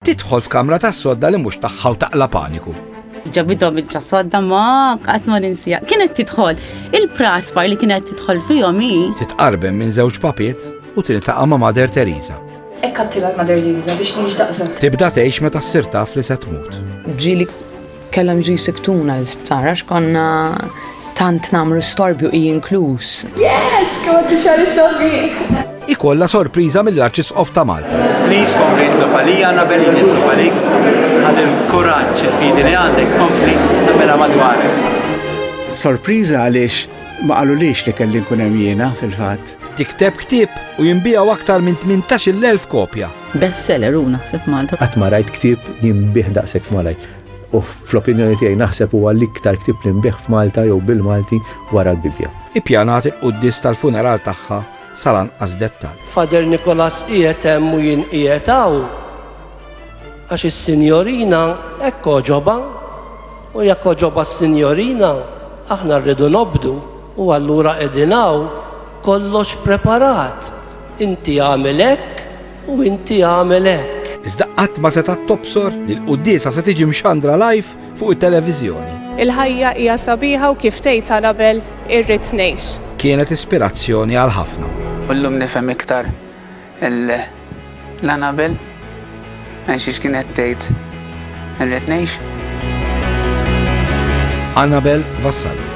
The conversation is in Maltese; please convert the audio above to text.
Tidħol f'kamra tas-sodda li mhux tagħha u taqla paniku. ġabidhom il-ċasodda ma qatt ma ninsija. Kienet tidħol il-praspar li kienet tidħol fihom hi. Titqarben minn żewġ papiet u tiltaqa' ma' Mader Teresa. Ekk għattilat Mader Teresa biex nix daqsa. Tibda tgħix meta ssir taf li se tmut. Ġili kellhom jiġu jsiktuna l-isptar għax konna tant nagħmlu storbju hi inkluż. Yes, kemm xar is-sabiħ. Ikolla sorpriża mill-Arċisqof ta' Malta. Please kompli nitlob għalija, Annabel nitlob għalik, għad il-kuraġġ il-fidi li għandek kompli tagħmilha madwarek. Sorpriża għaliex ma qalulix li kelli nkun hemm jiena fil-fatt. Tikteb ktieb u jinbiegħu aktar minn 18,000 kopja. Bestseller u naħseb Malta. Qatt ma rajt ktieb jinbih daqshekk f'Malaj. U fl-opinjoni tiegħi naħseb huwa l-iktar ktieb li nbih f'Malta jew bil-Malti wara l-Bibja. Ippjanat il-qudies tal-funeral tagħha sal-anqas dettall. Fader Nikolas qiegħed hemm u jien qiegħed hawn. Għax is-sinjorina hekk oġoba u jekk oġoba s-sinjorina aħna rridu nobdu u allura qegħdin hawn kollox preparat. Inti għamel hekk u inti għamel hekk. Iżda qatt ma seta' tobsor li l-quddiesa se tiġi mxandra live fuq it-televiżjoni. Il-ħajja hija sabiħa u kif tgħid Annabel irrid ngħix. Kienet ispirazzjoni għal ħafna. Kullum nifhem iktar l-Annabel għax kienet tgħid irrid ngħix. Annabel Vassal.